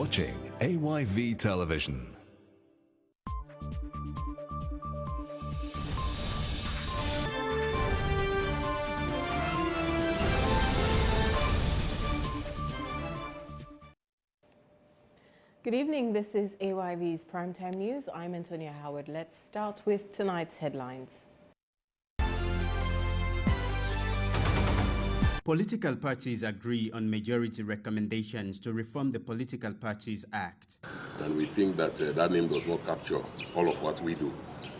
watching AYV Television. Good evening, this is AYV's Primetime News. I'm Antonia Howard. Let's start with tonight's headlines. Political parties agree on majority recommendations to reform the Political Parties Act. And we think that that name does not capture all of what we do.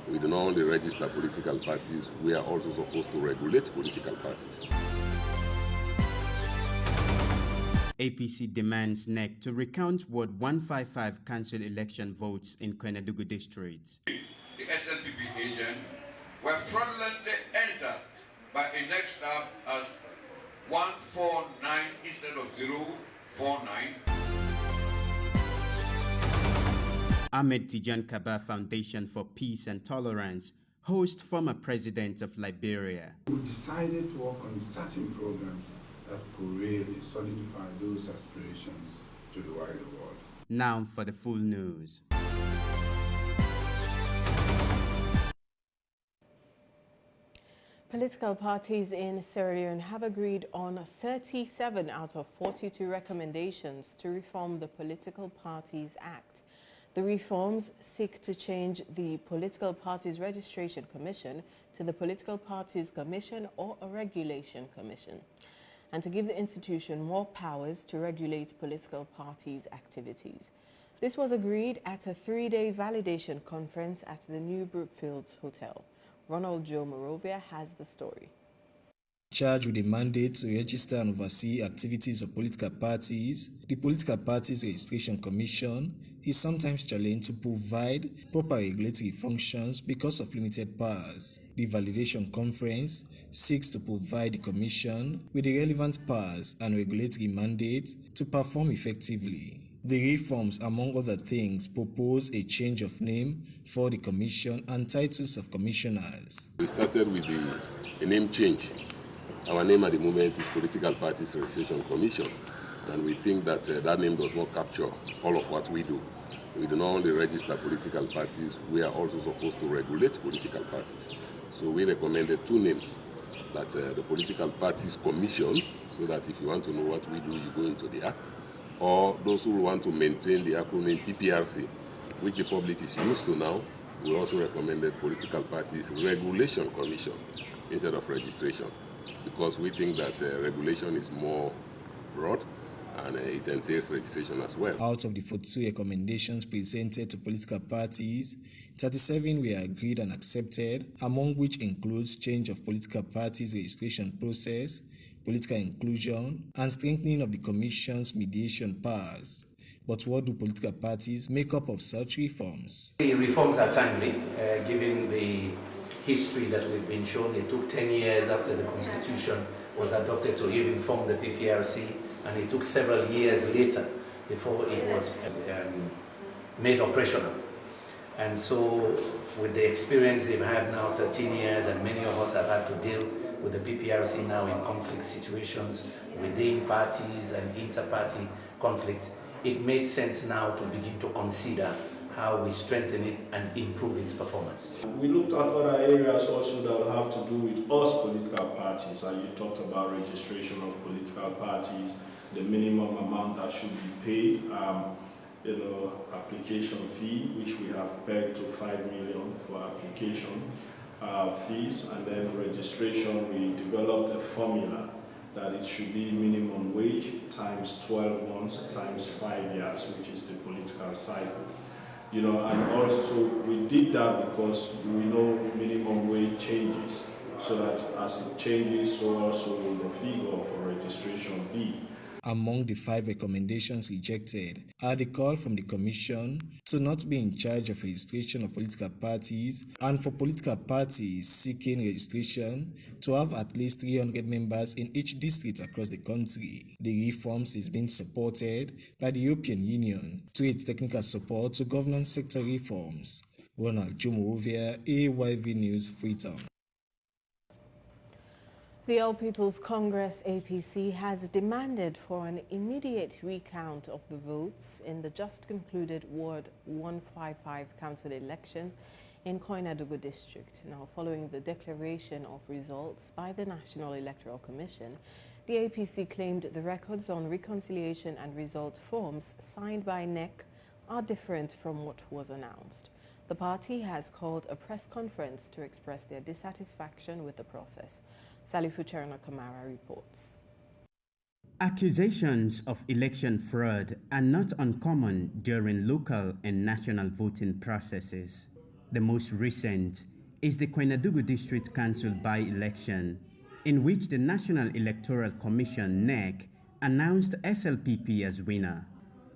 We do not only register political parties, we are also supposed to regulate political parties. APC demands NEC to recount Ward 155 council election votes in Kwenedugu district. The SLPP agent were fraudulently entered by a NEC staff as 149 instead of 049. Ahmed Tijan Kaba Foundation for Peace and Tolerance hosts former president of Liberia. We decided to work on certain programs that could really solidify those aspirations to the wider world. Now for the full news. Political parties in Sierra Leone have agreed on 37 out of 42 recommendations to reform the Political Parties Act. The reforms seek to change the Political Parties Registration Commission to the Political Parties Commission or a Regulation Commission, and to give the institution more powers to regulate political parties' activities. This was agreed at a 3-day validation conference at the New Brookfields Hotel. Ronald Joe Morovia has the story. Charged with a mandate to register and oversee activities of political parties, the Political Parties Registration Commission is sometimes challenged to provide proper regulatory functions because of limited powers. The validation conference seeks to provide the Commission with the relevant powers and regulatory mandate to perform effectively. The reforms, among other things, propose a change of name for the Commission and titles of commissioners. We started with a name change. Our name at the moment is Political Parties Registration Commission, and we think that that name does not capture all of what we do. We do not only register political parties, we are also supposed to regulate political parties. So we recommended 2 names, that the Political Parties Commission, so that if you want to know what we do, you go into the Act, or those who want to maintain the acronym PPRC, which the public is used to now. We also recommended Political Parties Regulation Commission instead of registration, because we think that regulation is more broad and it entails registration as well. Out of the 42 recommendations presented to political parties, 37 were agreed and accepted, among which includes change of political parties registration process, political inclusion, and strengthening of the Commission's mediation powers. But what do political parties make up of such reforms? The reforms are timely, given the history that we've been shown. It took 10 years after the Constitution was adopted to even form the PPRC, and it took several years later before it was made operational. And so with the experience they've had now, 13 years, and many of us have had to deal with the PPRC now in conflict situations within parties and inter-party conflicts, it made sense now to begin to consider how we strengthen it and improve its performance. We looked at other areas also that will have to do with us political parties, and you talked about registration of political parties, the minimum amount that should be paid, application fee, which we have pegged to 5 million for application fees, and then registration, we developed a formula that it should be minimum wage times 12 months times 5 years, which is the political cycle. And also we did that because we know minimum wage changes, so that as it changes, so also will the figure for registration be. Among the 5 recommendations rejected are the call from the Commission to not be in charge of registration of political parties, and for political parties seeking registration to have at least 300 members in each district across the country. The reforms is being supported by the European Union through its technical support to governance sector reforms. Ronald Joe Morovia, AYV News, Freetown. The All People's Congress APC has demanded for an immediate recount of the votes in the just concluded Ward 155 council election in Koinadugu district. Now, following the declaration of results by the National Electoral Commission, the APC claimed the records on reconciliation and result forms signed by NEC are different from what was announced. The party has called a press conference to express their dissatisfaction with the process. Salifu Cherna Kamara reports. Accusations of election fraud are not uncommon during local and national voting processes. The most recent is the Koinadugu District Council by-election, in which the National Electoral Commission (NEC) announced SLPP as winner.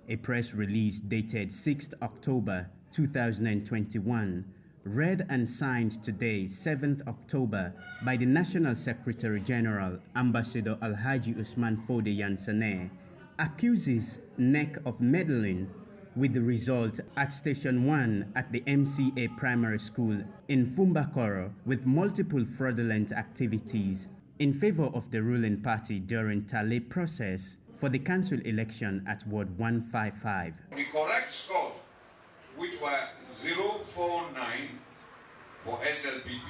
A press release dated 6th October 2021, read and signed today, 7th October, by the National Secretary General, Ambassador Alhaji Usman Fode Yansane, accuses NEC of meddling with the result at Station 1 at the MCA Primary School in Fumbakoro with multiple fraudulent activities in favor of the ruling party during tally process for the council election at Ward 155. The correct score, which were 049 for SLPP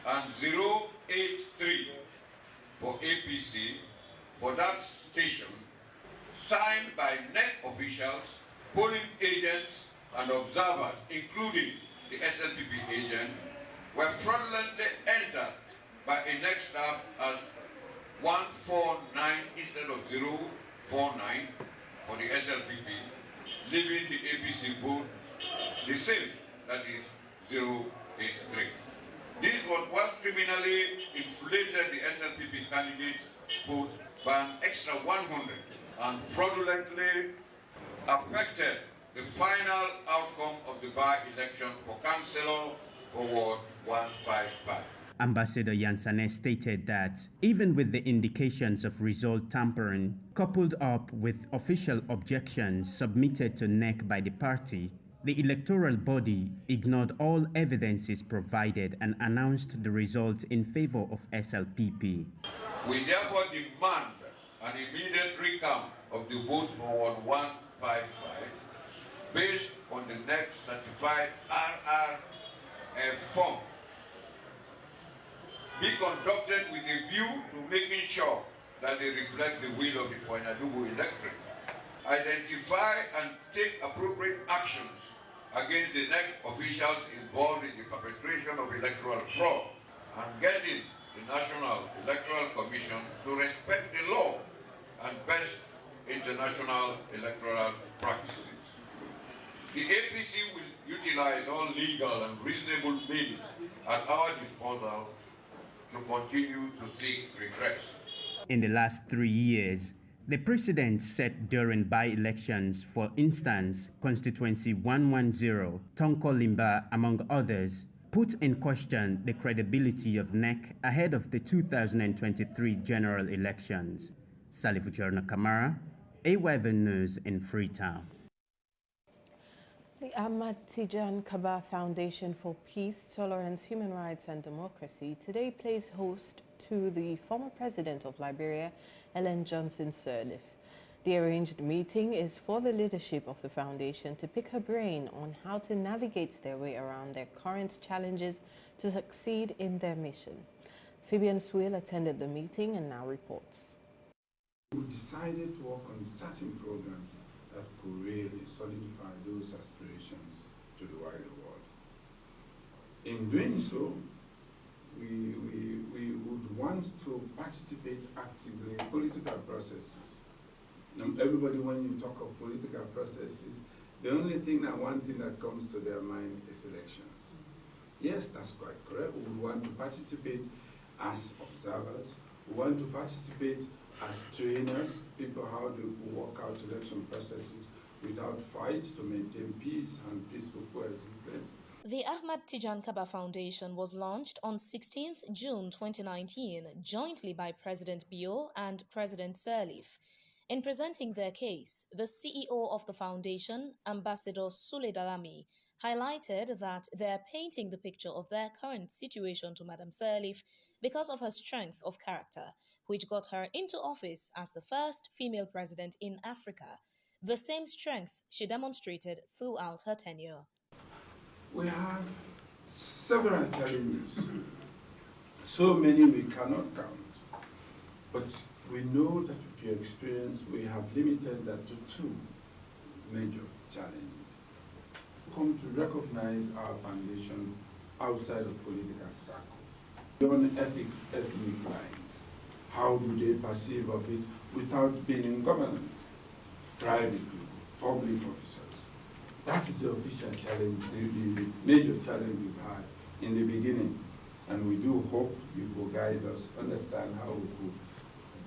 and 083 for APC for that station, signed by NEC officials, polling agents and observers, including the SLPP agent, were fraudulently entered by a NEC staff as 149 instead of 049 for the SLPP, leaving the APC vote the same, that is 083. This was criminally inflated the SLPP candidates' vote by an extra 100 and fraudulently affected the final outcome of the by-election for councillor for Ward 155. Ambassador Yansane stated that even with the indications of result tampering, coupled up with official objections submitted to NEC by the party, the electoral body ignored all evidences provided and announced the result in favor of SLPP. We therefore demand an immediate recount of the vote for Ward 155 based on the NEC certified RRF form be conducted with a view to making sure that they reflect the will of the Koinadugu electorate. Identify and take appropriate actions against the NEC officials involved in the perpetration of electoral fraud and getting the National Electoral Commission to respect the law and best international electoral practices. The APC will utilize all legal and reasonable means at our disposal to continue to seek redress. In the last 3 years, the precedent set during by-elections, for instance, Constituency 110, Tonko Limba, among others, put in question the credibility of NEC ahead of the 2023 general elections. Salifu Cherna Kamara, AYV News in Freetown. The Ahmad Tijan Kaba Foundation for Peace, Tolerance, Human Rights and Democracy today plays host to the former president of Liberia, Ellen Johnson Sirleaf. The arranged meeting is for the leadership of the foundation to pick her brain on how to navigate their way around their current challenges to succeed in their mission. Fabian Swill attended the meeting and now reports. We decided to work on certain programs that could really solidify those aspirations to the wider world. In doing so, we would want to participate actively in political processes. Now, everybody, when you talk of political processes, the only thing one thing that comes to their mind is elections. Yes, that's quite correct. We want to participate as observers. We want to participate as trainers, people how to work out election processes without fights to maintain peace and peaceful coexistence. The Ahmad Tijan Kaba Foundation was launched on 16th June 2019 jointly by President Bio and President Sirleaf. In presenting their case, the CEO of the foundation, Ambassador Sule Dalami, highlighted that they are painting the picture of their current situation to Madam Sirleaf because of her strength of character, which got her into office as the first female president in Africa. The same strength she demonstrated throughout her tenure. We have several challenges, so many we cannot count. But we know that with your experience, we have limited that to two major challenges. Come to recognize our foundation outside of political circle, beyond ethnic lines. How do they perceive of it without being in governance? Private people, public officers. That is the official challenge, the major challenge we've had in the beginning. And we do hope you will guide us, understand how we could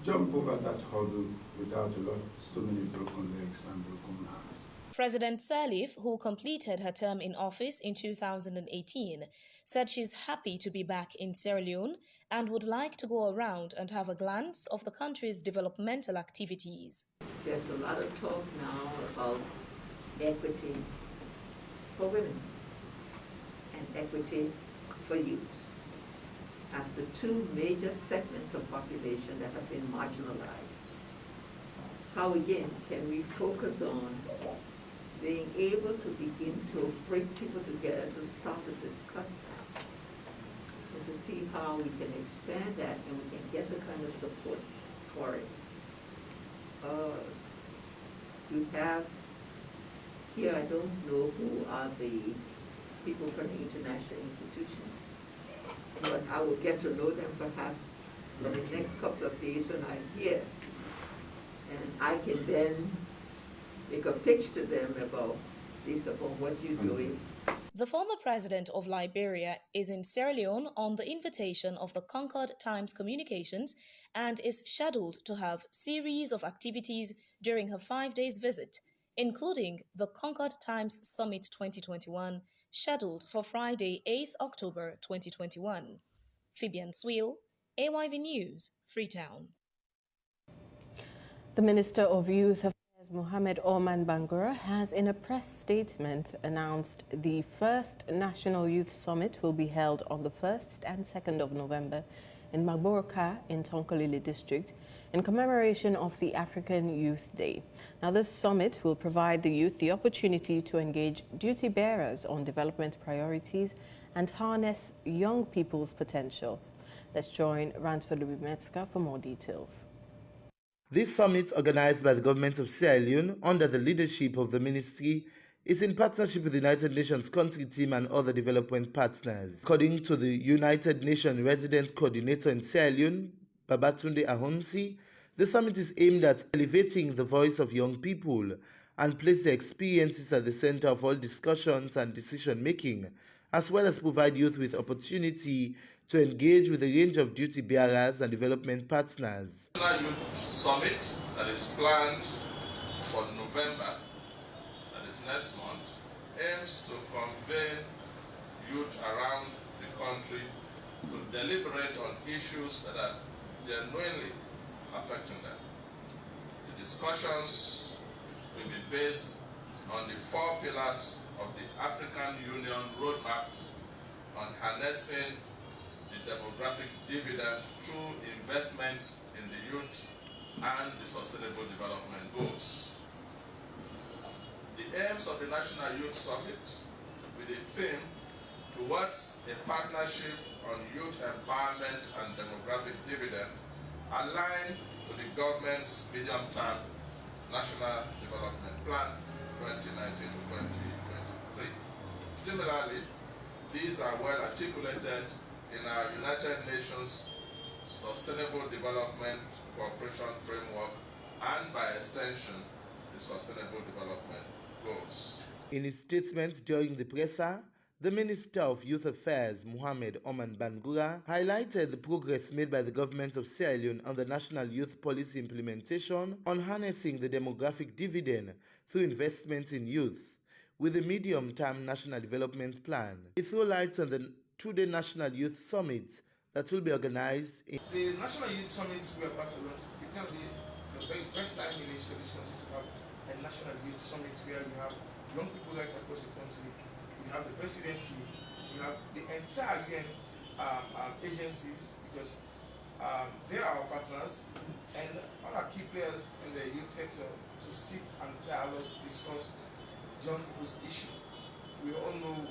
jump over that hurdle without so many broken legs and broken arms. President Sirleaf, who completed her term in office in 2018, said she's happy to be back in Sierra Leone and would like to go around and have a glance of the country's developmental activities. There's a lot of talk now about equity for women and equity for youth as the two major segments of population that have been marginalized. How again can we focus on being able to begin to bring people together to start to discuss that and to see how we can expand that and we can get the kind of support for it. You have here, I don't know who are the people from the international institutions, but I will get to know them perhaps in the next couple of days when I'm here. And I can then make a pitch to them about based upon what you're doing. The former president of Liberia is in Sierra Leone on the invitation of the Concord Times Communications and is scheduled to have series of activities during her 5 days visit, including the Concord Times Summit 2021, scheduled for Friday, 8th October 2021. Phoebian Swiel, AYV News, Freetown. The Minister of Youth Affairs, Mohamed Oman Bangura, has in a press statement announced the first National Youth Summit will be held on the 1st and 2nd of November in Magboroka in Tonkolili District in commemoration of the African Youth Day. Now, this summit will provide the youth the opportunity to engage duty bearers on development priorities and harness young people's potential. Let's join Ransford Lubimetska for more details. This summit, organized by the government of Sierra Leone under the leadership of the ministry, is in partnership with the United Nations country team and other development partners. According to the United Nations resident coordinator in Sierra Leone, Babatunde Ahomsi, the summit is aimed at elevating the voice of young people and place their experiences at the center of all discussions and decision-making, as well as provide youth with opportunity to engage with a range of duty bearers and development partners. The National Youth Summit that is planned for November, that is next month, aims to convene youth around the country to deliberate on issues that are genuinely affecting them. The discussions will be based on the 4 pillars of the African Union Roadmap on harnessing the demographic dividend through investments in the youth and the Sustainable Development Goals. The aims of the National Youth Summit with a theme towards a partnership on youth empowerment and demographic dividend align with the government's medium-term National Development Plan 2019-2023. Similarly, these are well articulated in our United Nations Sustainable Development Cooperation Framework and, by extension, the Sustainable Development Goals. In his statement during the presser, the Minister of Youth Affairs, Mohamed Oman Bangura, highlighted the progress made by the government of Sierra Leone on the national youth policy implementation on harnessing the demographic dividend through investment in youth with the medium-term National Development Plan. He threw light on the 2-day National Youth Summit that will be organized in... The National Youth Summit we are about to launch, it's going to be the very first time in history this country to have a National Youth Summit where we have young people right across the country. We have the presidency, we have the entire UN agencies, because they are our partners and other key players in the youth sector to sit and dialogue, discuss young people's issue. We all know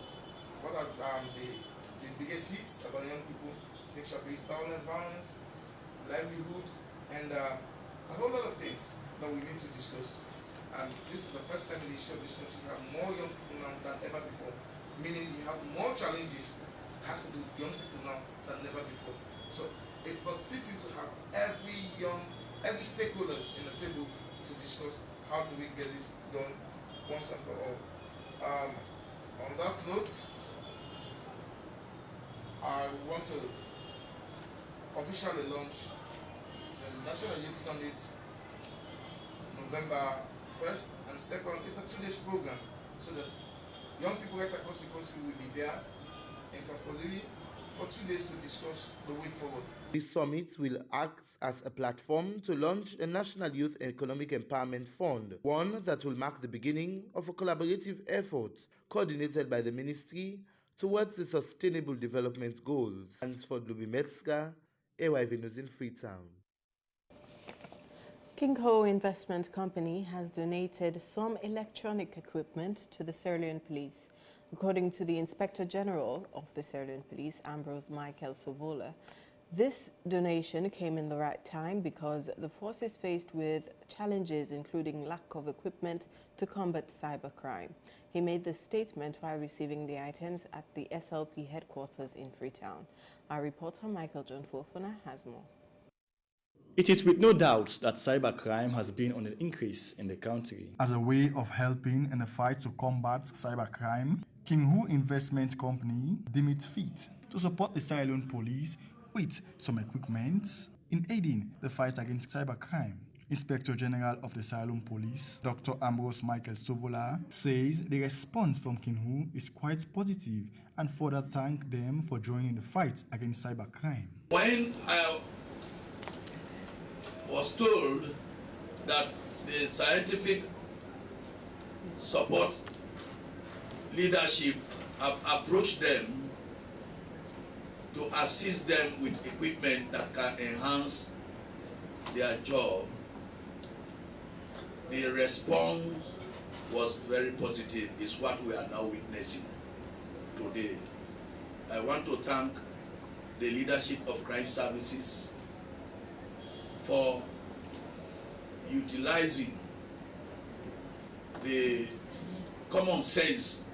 what are the biggest hits about young people: sexual abuse, violence, livelihood, and a whole lot of things that we need to discuss. And this is the first time in the history of this country we have more young people now than ever before, meaning we have more challenges that has to do with young people now than never before. So it but fits in to have every stakeholder in the table to discuss how do we get this done once and for all. On that note, I want to officially launch the National Youth Summit November 1st and 2nd. It's a 2-day program so that young people right across the country will be there in Tampolili for 2 days to discuss the way forward. This summit will act as a platform to launch a National Youth Economic Empowerment Fund, one that will mark the beginning of a collaborative effort coordinated by the Ministry towards the Sustainable Development Goals. For Lubimetska, AYV News in Freetown. King Ho Investment Company has donated some electronic equipment to the Sierra Leone Police. According to the Inspector General of the Sierra Leone Police, Ambrose Michael Sovola, this donation came in the right time because the force is faced with challenges including lack of equipment to combat cybercrime. He made this statement while receiving the items at the SLP headquarters in Freetown. Our reporter Michael John Fofana has more. It is with no doubt that cybercrime has been on an increase in the country. As a way of helping in the fight to combat cybercrime, King Ho Investment Company deemed it fit to support the Sierra Leone Police with some equipment in aiding the fight against cybercrime. Inspector General of the Sierra Leone Police, Dr. Ambrose Michael Sovola, says the response from King Ho is quite positive and further thank them for joining the fight against cybercrime. When I was told that the scientific support leadership have approached them to assist them with equipment that can enhance their job, the response was very positive. It's what we are now witnessing today. I want to thank the leadership of crime services for utilizing the common sense,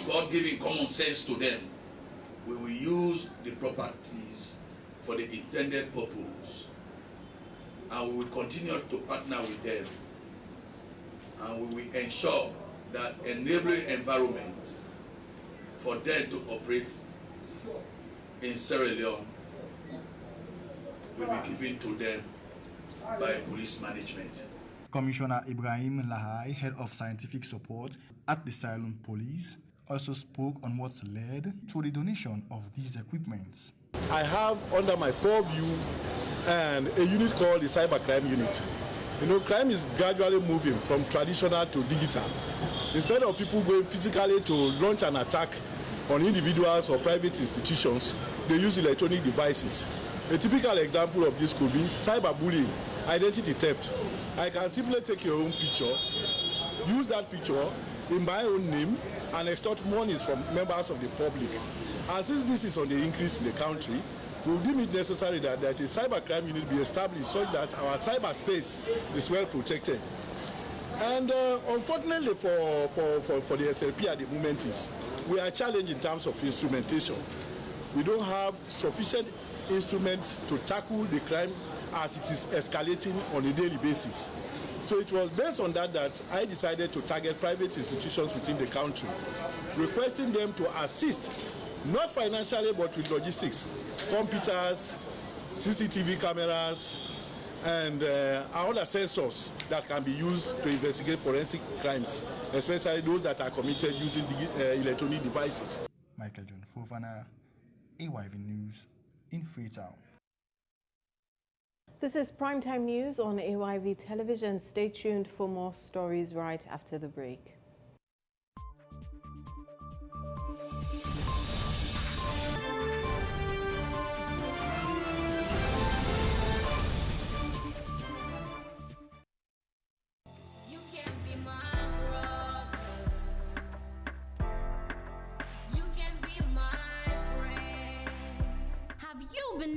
God-given common sense to them. We will use the properties for the intended purpose, and we will continue to partner with them, and we will ensure that enabling environment for them to operate in Sierra Leone will be given to them by police management. Commissioner Ibrahim Lahai, head of scientific support at the Sierra Leone Police, also spoke on what led to the donation of these equipments. I have under my purview and a unit called the Cybercrime Unit. You know, crime is gradually moving from traditional to digital. Instead of people going physically to launch an attack on individuals or private institutions, they use electronic devices. A typical example of this could be cyberbullying, identity theft. I can simply take your own picture, use that picture in my own name, and extort monies from members of the public. And since this is on the increase in the country, we will deem it necessary that a cybercrime unit be established so that our cyberspace is well protected. And unfortunately for the SLP at the moment we are challenged in terms of instrumentation. We don't have sufficient instruments to tackle the crime as it is escalating on a daily basis. So it was based on that I decided to target private institutions within the country, requesting them to assist, not financially but with logistics, computers, CCTV cameras, and other sensors that can be used to investigate forensic crimes, especially those that are committed using electronic devices. Michael John Fofana, AYV News in Freetown. This is Primetime News on AYV Television. Stay tuned for more stories right after the break.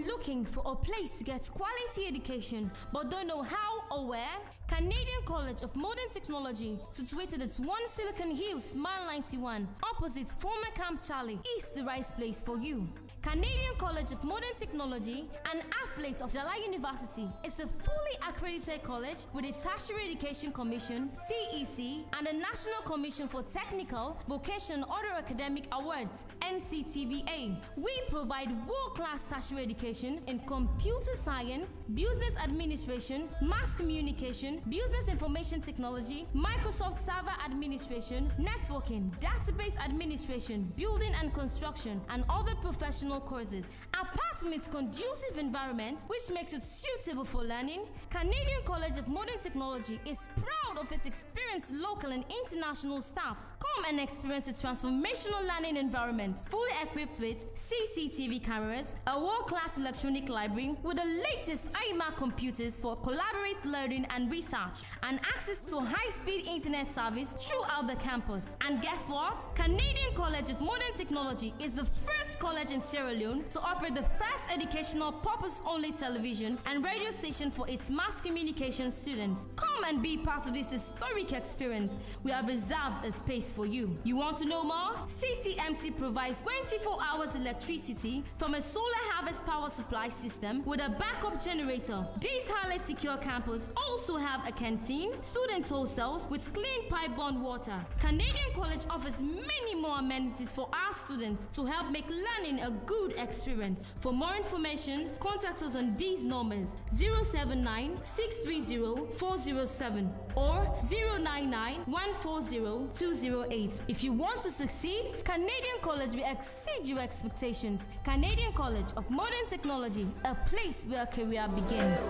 looking for a place to get quality education but don't know how or where? Canadian College of Modern Technology, situated at 1 Silicon Hills, Mile 91, opposite former Camp Charlie, is the right place for you. Canadian College of Modern Technology, an affiliate of Jalai University, is a fully accredited college with a Tertiary Education Commission, TEC, and a National Commission for Technical, Vocational, Other Academic Awards, NCTVA. We provide world-class tertiary education in computer science, business administration, mass communication, business information technology, Microsoft Server Administration, networking, database administration, building and construction, and other professional courses. Apart from its conducive environment, which makes it suitable for learning, Canadian College of Modern Technology is proud of its experienced local and international staffs. Come and experience a transformational learning environment, fully equipped with CCTV cameras, a world-class electronic library with the latest iMac computers for collaborative learning and research, and access to high-speed internet service throughout the campus. And guess what? Canadian College of Modern Technology is the first college in Sierra Leone to operate the first educational purpose-only television and radio station for its mass communication students. Come and be part of this historic experience. We have reserved a space for you. You want to know more? CCMC provides 24 hours electricity from a solar harvest power supply system with a backup generator. This highly secure campus also have a canteen, student hostels with clean pipe-borne water. Canadian College offers many more amenities for our students to help make learning a good experience. For more information, contact us on these numbers: 079-630-407 or 099-140-208. If you want to succeed, Canadian College will exceed your expectations. Canadian College of Modern Technology, a place where career begins.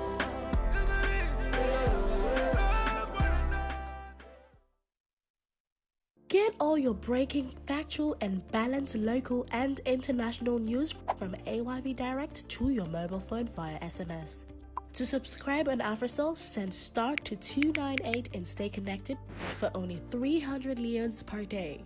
Get all your breaking, factual, and balanced local and international news from AYV Direct to your mobile phone via SMS. To subscribe on AfriCell, send star to 298 and stay connected for only 300 leones per day.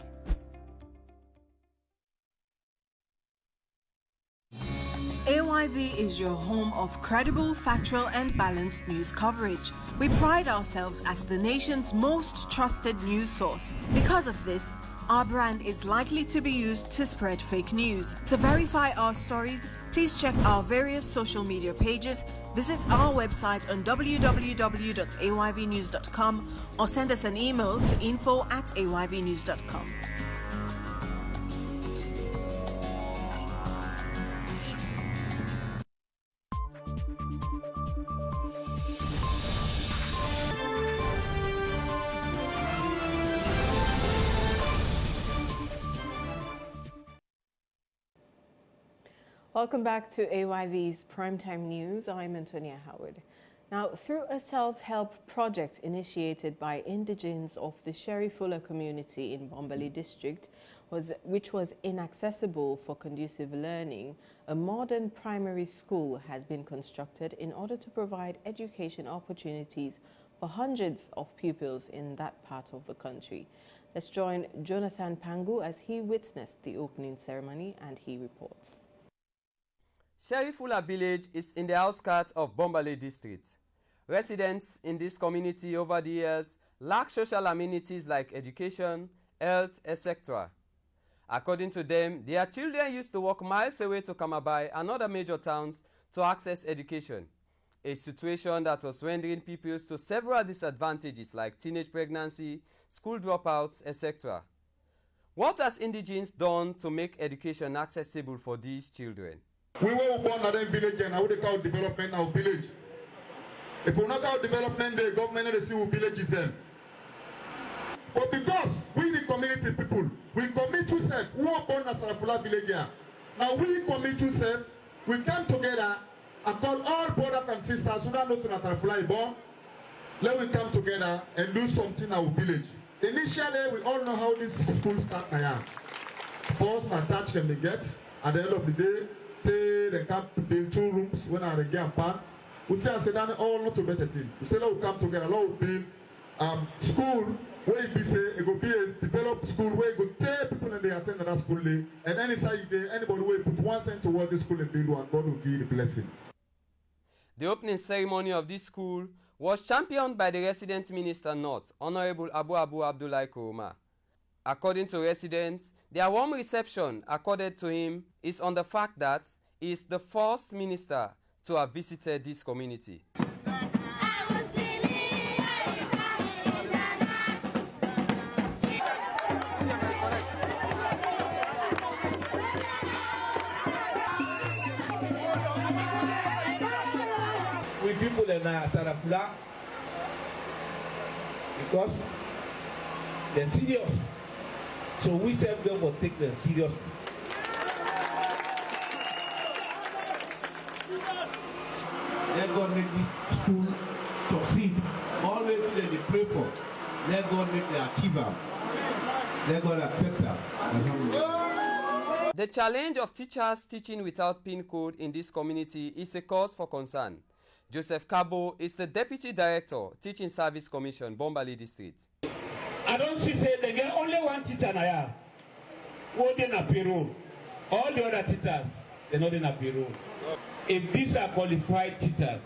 AYV is your home of credible, factual, and balanced news coverage. We pride ourselves as the nation's most trusted news source. Because of this, our brand is likely to be used to spread fake news. To verify our stories, please check our various social media pages, visit our website on www.ayvnews.com, or send us an email to info@ayvnews.com. Welcome back to AYV's Primetime News. I'm Antonia Howard. Now, through a self-help project initiated by indigents of the Sherifula community in Bombali district, which was inaccessible for conducive learning, a modern primary school has been constructed in order to provide education opportunities for hundreds of pupils in that part of the country. Let's join Jonathan Pangu as he witnessed the opening ceremony, and he reports. Sherifula village is in the outskirts of Bombali district. Residents in this community over the years lack social amenities like education, health, etc. According to them, their children used to walk miles away to Kamabai and other major towns to access education, a situation that was rendering pupils to several disadvantages like teenage pregnancy, school dropouts, etc. What has indigenes done to make education accessible for these children? We were born in a village and I would call development our village. If we not call development, the government will see who villages then. But because we the community people, we commit to self, who are born in Sierra village here. Now we commit to self, we come together and call all brothers and sisters who don't know to Sierra born. Let we come together and do something in our village. Initially, we all know how this school starts now. First, attach them they get. At the end of the day, they come to build 2 rooms when I get a pan. We say, I said, all not to better thing. We say, let we come together, let we build school where it be say it go be a developed school where it go take people and they attend that school day, and anybody will put 1 cent toward the school and they do, and God will give the blessing. The opening ceremony of this school was championed by the resident Minister North, Honorable Abu Abdullahi Kuruma. According to residents, their warm reception accorded to him is on the fact that he is the first minister to have visited this community. We people in Sarafula, because they're serious. So we serve them will take them seriously. Let God make this school succeed. Always they pray for. Let God make them achieve them. Let God accept them. The challenge of teachers teaching without PIN code in this community is a cause for concern. Joseph Kabo is the Deputy Director, Teaching Service Commission, Bombali District. I don't see say they get only one teacher now. Who they na payroll. All the other teachers, they're not in a payroll. If these are qualified teachers,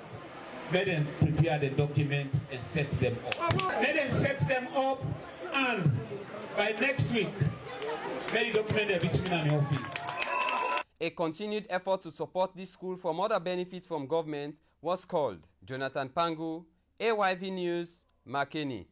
let them prepare the document and set them up. Let them set them up, and by next week, let the document they reach me in the office. A continued effort to support this school from other benefits from government was called. Jonathan Pangu, AYV News, Makeni.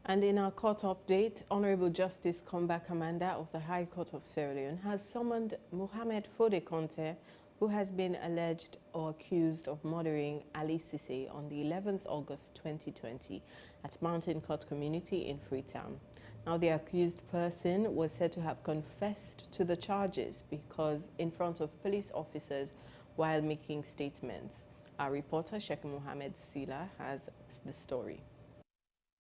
And in our court update, Honorable Justice Komba Kamanda of the High Court of Sierra Leone has summoned Mohamed Fode Conte, who has been alleged or accused of murdering Ali Cisse on the 11th August 2020 at Mountain Court Community in Freetown. Now, the accused person was said to have confessed to the charges because in front of police officers while making statements. Our reporter, Sheikh Mohammed Sila, has the story.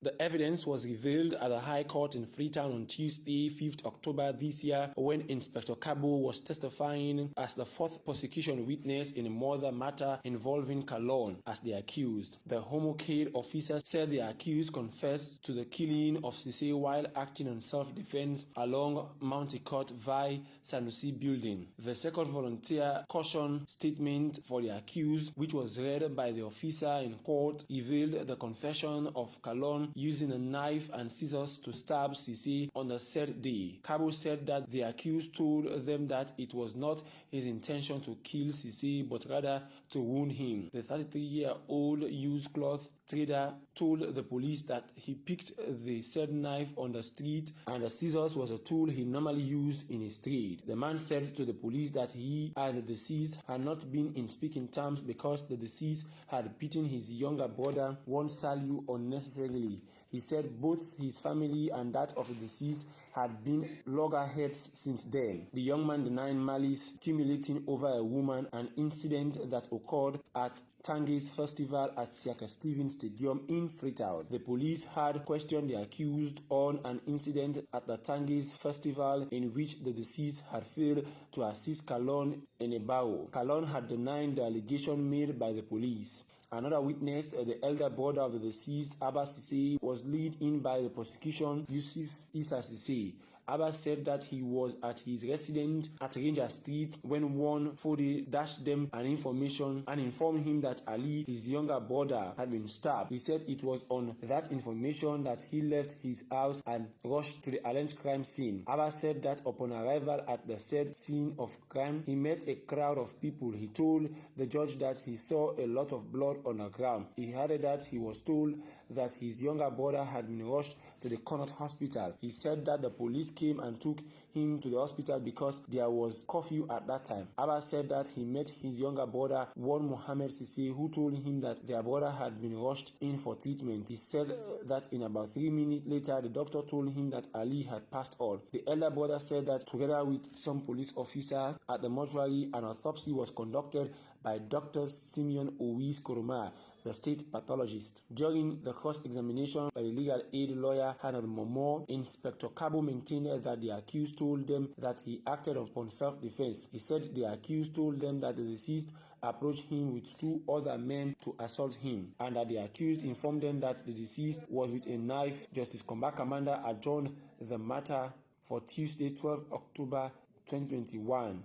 The evidence was revealed at the High Court in Freetown on Tuesday, 5th October this year, when Inspector Kabo was testifying as the fourth prosecution witness in a murder matter involving Kalon as the accused. The homicide officer said the accused confessed to the killing of Cisse while acting on self-defense along Mounticourt Vi Sanusi building. The second volunteer caution statement for the accused, which was read by the officer in court, revealed the confession of Kalon using a knife and scissors to stab Cisse on the said day. Kabo said that the accused told them that it was not his intention to kill Cisse but rather to wound him. The 33-year-old used cloth trader told the police that he picked the said knife on the street and the scissors was a tool he normally used in his trade. The man said to the police that he and the deceased had not been in speaking terms because the deceased had beaten his younger brother, one Saliu, unnecessarily. He said both his family and that of the deceased had been loggerheads since then. The young man denied malice accumulating over a woman, an incident that occurred at Tange's festival at Siaka Stevens Stadium in Freetown. The police had questioned the accused on an incident at the Tange's festival in which the deceased had failed to assist Kalon in a bow. Kalon had denied the allegation made by the police. Another witness, the elder brother of the deceased, Abba Cisse, was led in by the prosecution, Yusuf Issa Cisse. Abba said that he was at his residence at Ranger Street when one Fode dashed them an information and informed him that Ali, his younger brother, had been stabbed. He said it was on that information that he left his house and rushed to the alleged crime scene. Abba said that upon arrival at the said scene of crime, he met a crowd of people. He told the judge that he saw a lot of blood on the ground. He added that he was told that his younger brother had been rushed to the Connaught Hospital. He said that the police came and took him to the hospital because there was curfew at that time. Abba said that he met his younger brother, one Mohamed Cisse, who told him that their brother had been rushed in for treatment. He said that in about 3 minutes later, the doctor told him that Ali had passed on. The elder brother said that together with some police officers at the mortuary, an autopsy was conducted by Dr. Simeon Owis Koroma. the state pathologist. During the cross-examination by the legal aid lawyer Hannah Momo, Inspector Kabo maintained that the accused told them that he acted upon self-defense. He said the accused told them that the deceased approached him with 2 other men to assault him, and that the accused informed them that the deceased was with a knife. Justice Combat Commander adjourned the matter for Tuesday, 12 October 2021.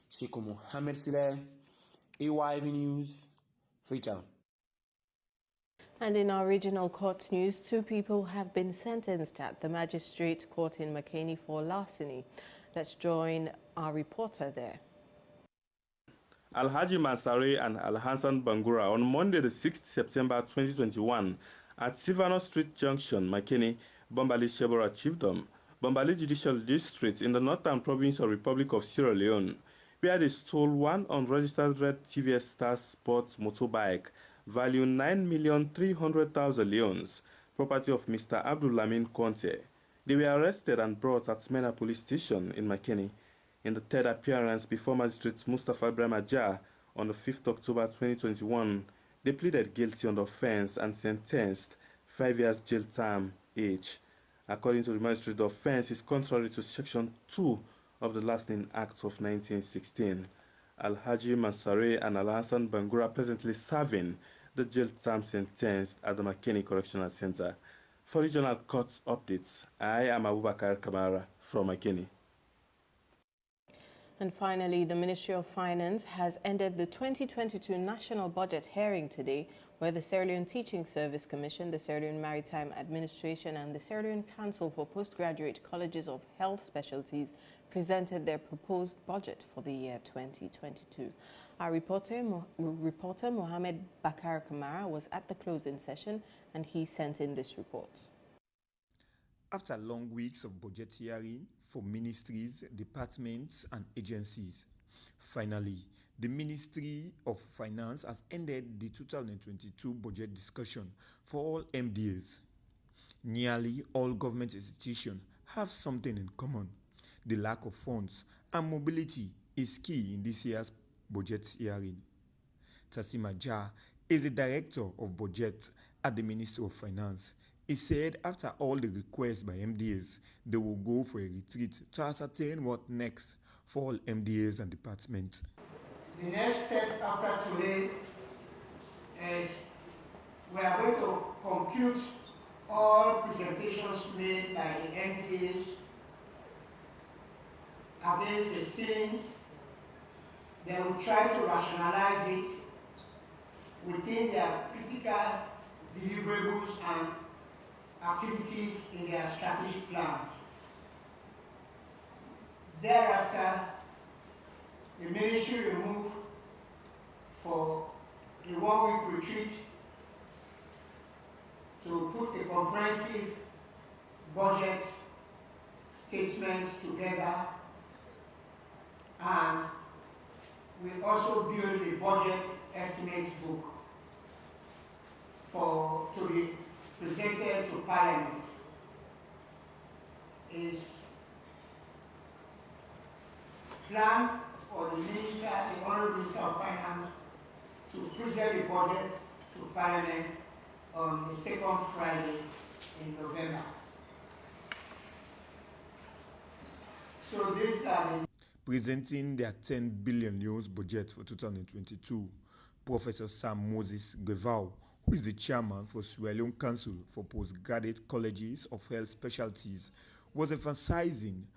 Sheikh Mohammed Sileh, AYV News, Freetown. And in our regional court news, 2 people have been sentenced at the Magistrate Court in Makeni for larceny. Let's join our reporter there. Alhaji Mansare and Alhassan Bangura on Monday, the 6th September 2021 at Sivano Street Junction, Makeni, Bombali Shebora Chiefdom, Bombali Judicial District in the Northern Province of Republic of Sierra Leone, where they stole 1 unregistered red TVS Star Sports motorbike, value 9,300,000 leones, property of Mr. Abdulamin Conte. They were arrested and brought at Mena Police Station in Makeni. In the third appearance before Magistrate Mustafa Ibrahim Ajah on the 5th October 2021, they pleaded guilty on the offense and sentenced 5 years jail term each. According to the magistrate, the offense is contrary to Section 2 of the Larceny Act of 1916. Alhaji Mansare and Alhassan Bangura presently serving the jail term sentenced at the Makeni Correctional Center. For regional court updates, I am Abubakar Kamara from Makeni. And finally, the Ministry of Finance has ended the 2022 National Budget hearing today, where the Sierra Leone Teaching Service Commission, the Sierra Leone Maritime Administration, and the Sierra Leone Council for Postgraduate Colleges of Health Specialties presented their proposed budget for the year 2022. Our reporter Mohamed Bakar Kamara was at the closing session, and he sent in this report. After long weeks of budget hearing for ministries, departments, and agencies, finally, the Ministry of Finance has ended the 2022 budget discussion for all MDAs. Nearly all government institutions have something in common. The lack of funds and mobility is key in this year's budget hearing. Tassima Jah is the Director of Budget at the Ministry of Finance. He said after all the requests by MDAs, they will go for a retreat to ascertain what next for all MDAs and departments. The next step after today is we are going to compute all presentations made by the MDAs against the ceilings. They will try to rationalize it within their critical deliverables and activities in their strategic plans. Thereafter, the ministry will move for a 1-week retreat to put a comprehensive budget statement together, and we also build a budget estimates book to be presented to Parliament. Is plan for the Minister, the Honourable Minister of Finance, to present the budget to Parliament on the 2nd Friday in November. So these are the... Presenting their 10 billion euros budget for 2022, Professor Sam Moses Gevau, who is the chairman for Sierra Leone Council for Postgraduate Colleges of Health Specialties, was emphasizing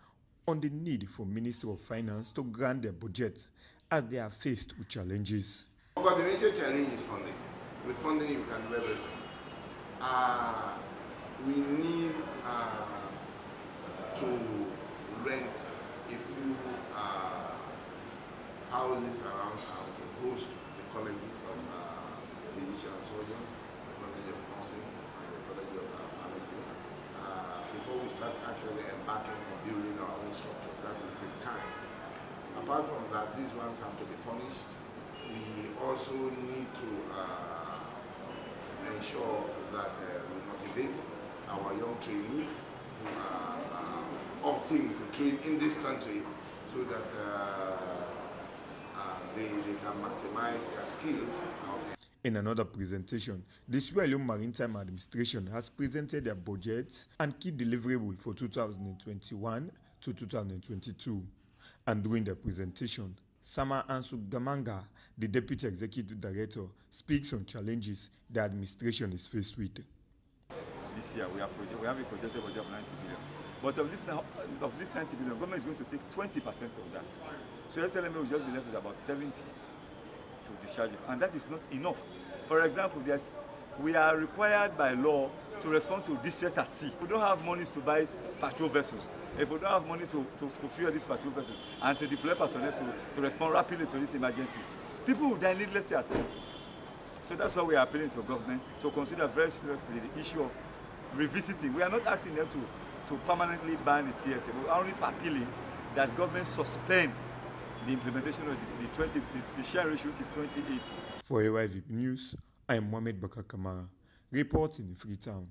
on the need for Ministry of Finance to grant their budget as they are faced with challenges. But the major challenge is funding. With funding, you can do everything. We need to rent a few houses around town to host the colleges of physicians and surgeons, the College of Nursing, and the College of Pharmacy. Before we start actually embarking on building our own structures, that will take time. Apart from that, these ones have to be furnished. We also need to ensure that we motivate our young trainees who are opting to train in this country so that they can maximize their skills. In another presentation, the Sierra Leone Maritime Administration has presented their budget and key deliverable for 2021 to 2022. And during their presentation, Sama Ansu Gamanga, the Deputy Executive Director, speaks on challenges the administration is faced with. This year we have a projected budget of 90 billion. But of this 90 billion, government is going to take 20% of that. So SLMA will just be left with about 70 to discharge it. And that is not enough. For example, we are required by law to respond to distress at sea. We don't have money to buy patrol vessels. If we don't have money to fuel these patrol vessels and to deploy personnel to respond rapidly to these emergencies, people will die needlessly at sea. So that's why we are appealing to government to consider very seriously the issue of revisiting. We are not asking them to permanently ban the TSA. We are only appealing that government suspend the implementation of the share ratio, which is 28. For AYV News, I am Mohamed Bakar Kamara, reporting in Freetown.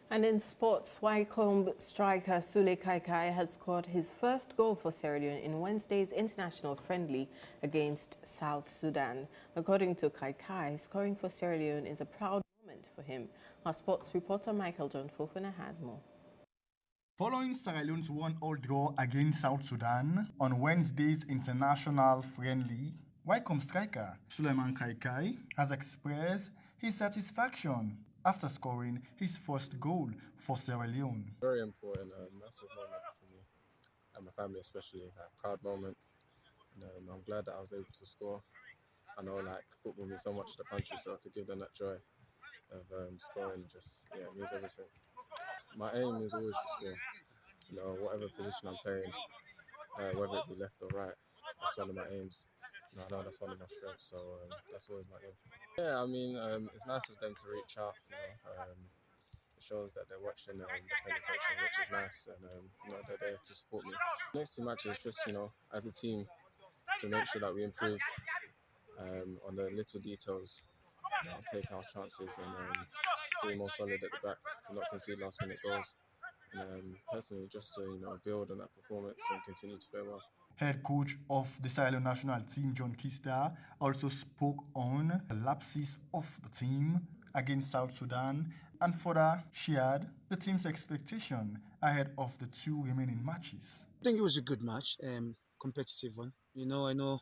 And in sports, Wycombe striker Sule Kaikai has scored his first goal for Sierra Leone in Wednesday's international friendly against South Sudan. According to Kaikai, scoring for Sierra Leone is a proud moment for him. Our sports reporter Michael John Fofana has more. Following Sierra Leone's 1-1 draw against South Sudan on Wednesday's international friendly, Wycombe striker Suleiman Kaikai has expressed his satisfaction after scoring his first goal for Sierra Leone. Very important, massive moment for me and my family especially, a proud moment. And, I'm glad that I was able to score. I know football means so much to the country, so to give them that joy of scoring just means everything. My aim is always to score. You know, whatever position I'm playing, whether it be left or right, that's one of my aims. And I know that's one of my strengths, so that's always my aim. Yeah, I mean, it's nice of them to reach out. It shows that they're watching and they're paying attention, which is nice, and they're there to support me. Next 2 matches, just as a team, to make sure that we improve on the little details, take our chances, and be more solid at the back to not concede last-minute goals. And personally, just to build on that performance and continue to play well. Head coach of the Sierra Leone national team, John Kista, also spoke on the lapses of the team against South Sudan and further shared the team's expectation ahead of the 2 remaining matches. I think it was a good match, competitive one. I know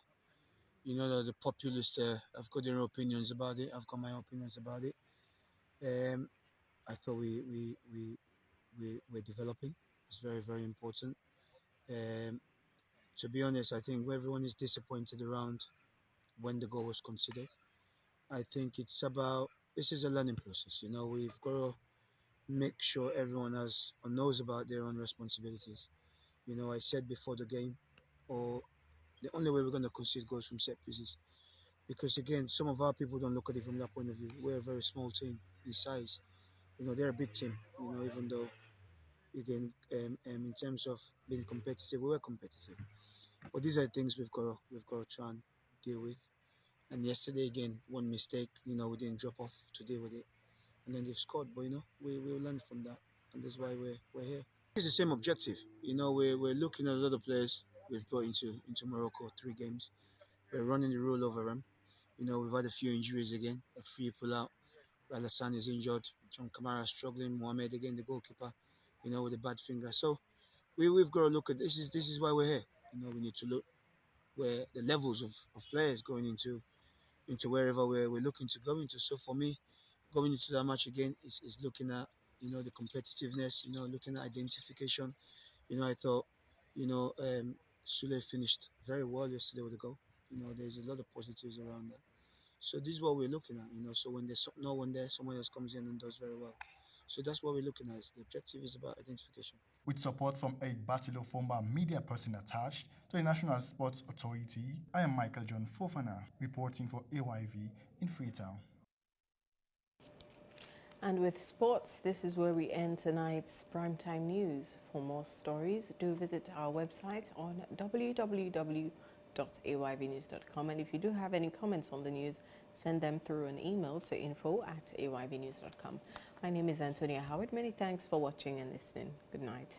that the populists have got their opinions about it. I've got my opinions about it. I thought we're developing. It's very, very important. To be honest, I think everyone is disappointed around when the goal was considered. I think this is a learning process. We've got to make sure everyone knows about their own responsibilities. I said before the game, the only way we're going to concede goals from set pieces. Because again, some of our people don't look at it from that point of view. We're a very small team in size. They're a big team, even though, again, in terms of being competitive, we were competitive. But these are things we've got to try and deal with. And yesterday, again, one mistake, we didn't drop off to deal with it. And then they've scored, but, we learned from that. And that's why we're here. It's the same objective. We're looking at a lot of players we've brought into Morocco, 3 games. We're running the rule over them. We've had a few injuries again, a few pull out. Alassane is injured, John Kamara struggling, Mohamed again, the goalkeeper, with a bad finger. So we've got to look at this is why we're here. We need to look where the levels of players going into wherever we're looking to go into. So for me, going into that match again is looking at the competitiveness, looking at identification. I thought Sule finished very well yesterday with a goal. There's a lot of positives around that. So this is what we're looking at. So when there's no one there, someone else comes in and does very well. So that's what we're looking at. The objective is about identification. With support from Eric Batilo, former media person attached to the National Sports Authority, I am Michael John Fofana, reporting for AYV in Freetown. And with sports, this is where we end tonight's primetime news. For more stories, do visit our website on www.ayvnews.com. And if you do have any comments on the news, send them through an email to info@ayvnews.com. My name is Antonia Howard. Many thanks for watching and listening. Good night.